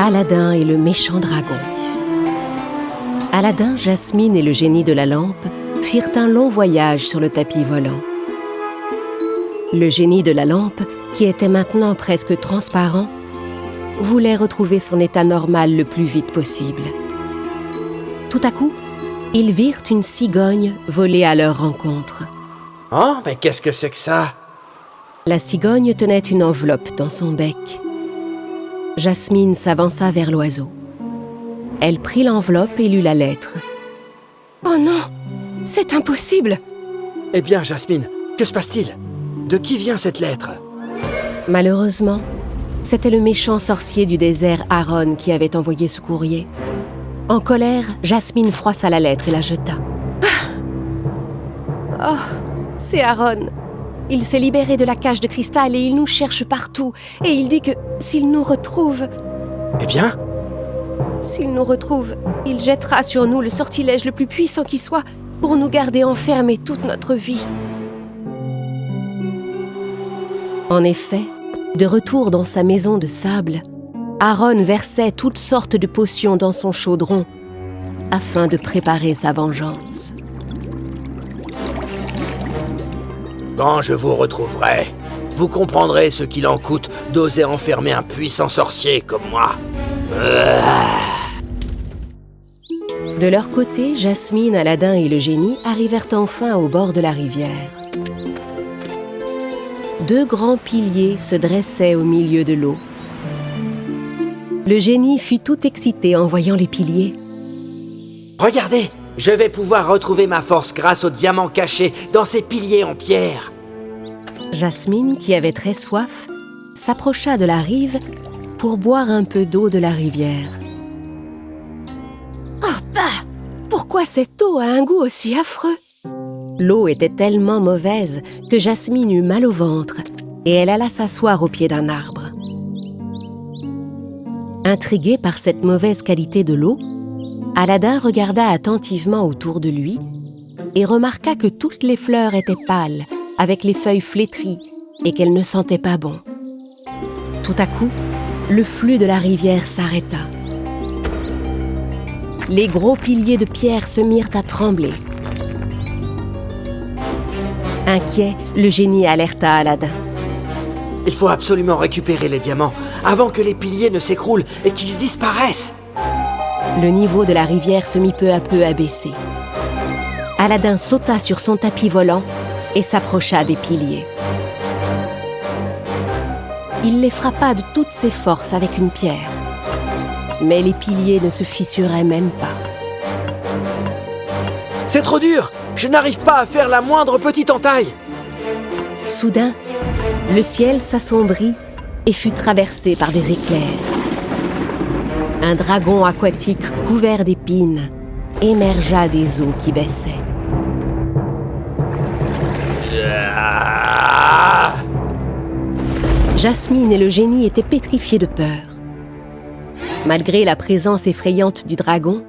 Aladin et le méchant dragon. Aladin, Jasmine et le génie de la lampe firent un long voyage sur le tapis volant. Le génie de la lampe, qui était maintenant presque transparent, voulait retrouver son état normal le plus vite possible. Tout à coup, ils virent une cigogne voler à leur rencontre. « Oh, mais qu'est-ce que c'est que ça ?» La cigogne tenait une enveloppe dans son bec. Jasmine s'avança vers l'oiseau. Elle prit l'enveloppe et lut la lettre. « Oh non, c'est impossible !» « Eh bien, Jasmine, que se passe-t-il? De qui vient cette lettre ?» Malheureusement, c'était le méchant sorcier du désert Aaron qui avait envoyé ce courrier. En colère, Jasmine froissa la lettre et la jeta. « Oh, c'est Aaron. Il s'est libéré de la cage de cristal et il nous cherche partout. Et il dit que s'il nous retrouve... » Eh bien ? S'il nous retrouve, il jettera sur nous le sortilège le plus puissant qui soit pour nous garder enfermés toute notre vie. En effet, de retour dans sa maison de sable, Aaron versait toutes sortes de potions dans son chaudron afin de préparer sa vengeance. Quand je vous retrouverai, vous comprendrez ce qu'il en coûte d'oser enfermer un puissant sorcier comme moi. De leur côté, Jasmine, Aladin et le génie arrivèrent enfin au bord de la rivière. Deux grands piliers se dressaient au milieu de l'eau. Le génie fut tout excité en voyant les piliers. « Regardez, je vais pouvoir retrouver ma force grâce aux diamants cachés dans ces piliers en pierre. » Jasmine, qui avait très soif, s'approcha de la rive pour boire un peu d'eau de la rivière. « Oh bah! Pourquoi cette eau a un goût aussi affreux ?» L'eau était tellement mauvaise que Jasmine eut mal au ventre et elle alla s'asseoir au pied d'un arbre. Intrigué par cette mauvaise qualité de l'eau, Aladin regarda attentivement autour de lui et remarqua que toutes les fleurs étaient pâles, avec les feuilles flétries et qu'elles ne sentaient pas bon. Tout à coup, le flux de la rivière s'arrêta. Les gros piliers de pierre se mirent à trembler. Inquiet, le génie alerta Aladin. « Il faut absolument récupérer les diamants avant que les piliers ne s'écroulent et qu'ils disparaissent. » Le niveau de la rivière se mit peu à peu à baisser. Aladin sauta sur son tapis volant et s'approcha des piliers. Il les frappa de toutes ses forces avec une pierre. Mais les piliers ne se fissuraient même pas. « C'est trop dur! Je n'arrive pas à faire la moindre petite entaille !» Soudain, le ciel s'assombrit et fut traversé par des éclairs. Un dragon aquatique couvert d'épines émergea des eaux qui baissaient. Jasmine et le génie étaient pétrifiés de peur. Malgré la présence effrayante du dragon,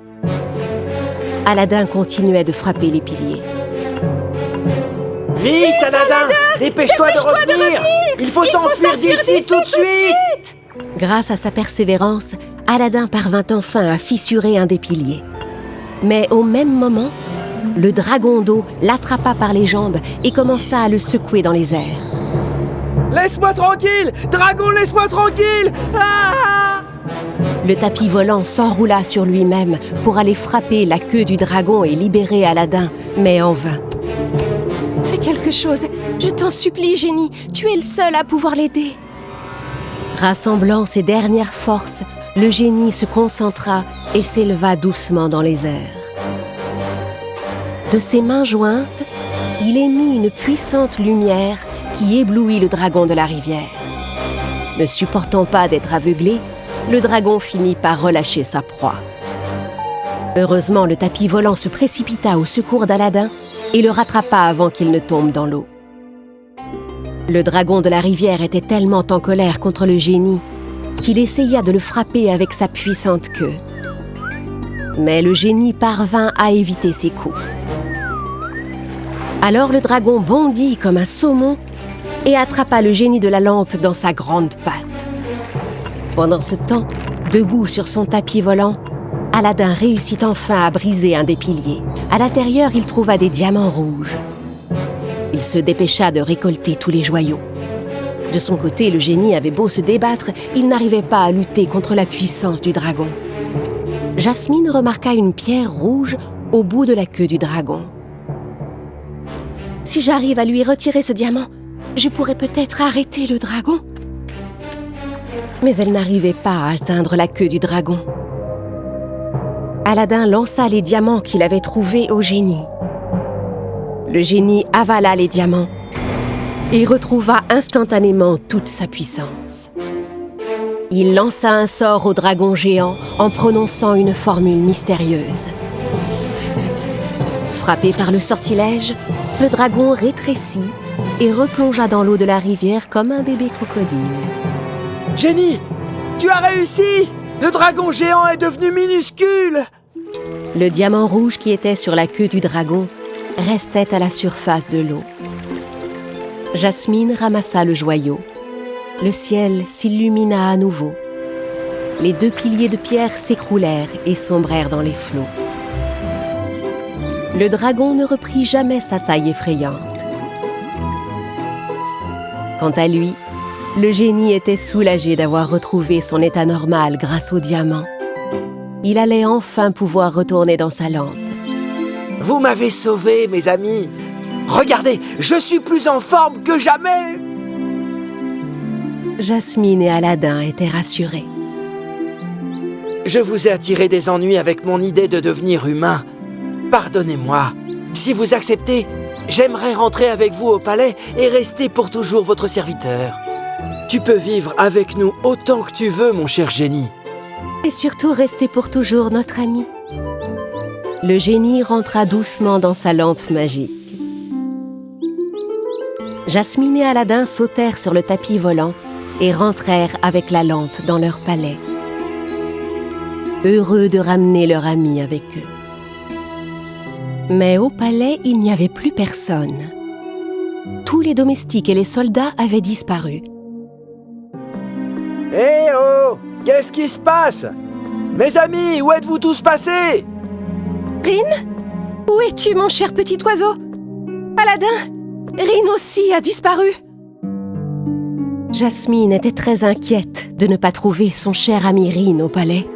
Aladin continuait de frapper les piliers. « Vite, Aladin! Dépêche-toi de revenir! Il faut s'enfuir d'ici tout de suite !» Grâce à sa persévérance, Aladin parvint enfin à fissurer un des piliers. Mais au même moment, le dragon d'eau l'attrapa par les jambes et commença à le secouer dans les airs. « Laisse-moi tranquille! Dragon, laisse-moi tranquille! Ah !» Le tapis volant s'enroula sur lui-même pour aller frapper la queue du dragon et libérer Aladin, mais en vain. « Fais quelque chose, je t'en supplie, génie, tu es le seul à pouvoir l'aider. » Rassemblant ses dernières forces, le génie se concentra et s'éleva doucement dans les airs. De ses mains jointes, il émit une puissante lumière qui éblouit le dragon de la rivière. Ne supportant pas d'être aveuglé, le dragon finit par relâcher sa proie. Heureusement, le tapis volant se précipita au secours d'Aladin et le rattrapa avant qu'il ne tombe dans l'eau. Le dragon de la rivière était tellement en colère contre le génie qu'il essaya de le frapper avec sa puissante queue. Mais le génie parvint à éviter ses coups. Alors le dragon bondit comme un saumon et attrapa le génie de la lampe dans sa grande patte. Pendant ce temps, Debout sur son tapis volant, Aladin réussit enfin à briser un des piliers. À l'intérieur, il trouva des diamants rouges. Il se dépêcha de récolter tous les joyaux. De son côté, le génie avait beau se débattre, il n'arrivait pas à lutter contre la puissance du dragon. Jasmine remarqua une pierre rouge au bout de la queue du dragon. « Si j'arrive à lui retirer ce diamant, je pourrais peut-être arrêter le dragon. » Mais elle n'arrivait pas à atteindre la queue du dragon. Aladin lança les diamants qu'il avait trouvés au génie. Le génie avala les diamants et retrouva instantanément toute sa puissance. Il lança un sort au dragon géant en prononçant une formule mystérieuse. Frappé par le sortilège, le dragon rétrécit et replongea dans l'eau de la rivière comme un bébé crocodile. Génie, tu as réussi! Le dragon géant est devenu minuscule! Le diamant rouge qui était sur la queue du dragon restait à la surface de l'eau. Jasmine ramassa le joyau. Le ciel s'illumina à nouveau. Les 2 piliers de pierre s'écroulèrent et sombrèrent dans les flots. Le dragon ne reprit jamais sa taille effrayante. Quant à lui, le génie était soulagé d'avoir retrouvé son état normal grâce au diamant. Il allait enfin pouvoir retourner dans sa lampe. Vous m'avez sauvé, mes amis! Regardez, je suis plus en forme que jamais! Jasmine et Aladin étaient rassurés. Je vous ai attiré des ennuis avec mon idée de devenir humain. Pardonnez-moi. Si vous acceptez, j'aimerais rentrer avec vous au palais et rester pour toujours votre serviteur. Tu peux vivre avec nous autant que tu veux, mon cher génie. Et surtout rester pour toujours notre ami. Le génie rentra doucement dans sa lampe magique. Jasmine et Aladin sautèrent sur le tapis volant et rentrèrent avec la lampe dans leur palais. Heureux de ramener leur ami avec eux. Mais au palais, il n'y avait plus personne. Tous les domestiques et les soldats avaient disparu. Eh oh! Qu'est-ce qui se passe? Mes amis, où êtes-vous tous passés? Rin? Où es-tu, mon cher petit oiseau? Aladin? Rin aussi a disparu. Jasmine était très inquiète de ne pas trouver son cher ami Rin au palais.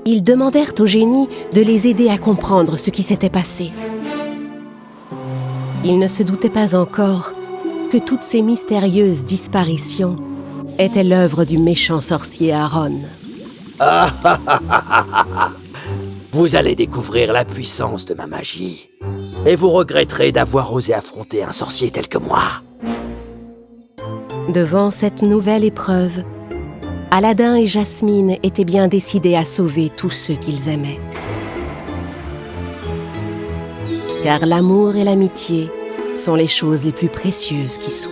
Ils demandèrent au génie de les aider à comprendre ce qui s'était passé. Ils ne se doutaient pas encore que toutes ces mystérieuses disparitions étaient l'œuvre du méchant sorcier Aaron. Vous allez découvrir la puissance de ma magie. Et vous regretterez d'avoir osé affronter un sorcier tel que moi. Devant cette nouvelle épreuve, Aladin et Jasmine étaient bien décidés à sauver tous ceux qu'ils aimaient. Car l'amour et l'amitié sont les choses les plus précieuses qui soient.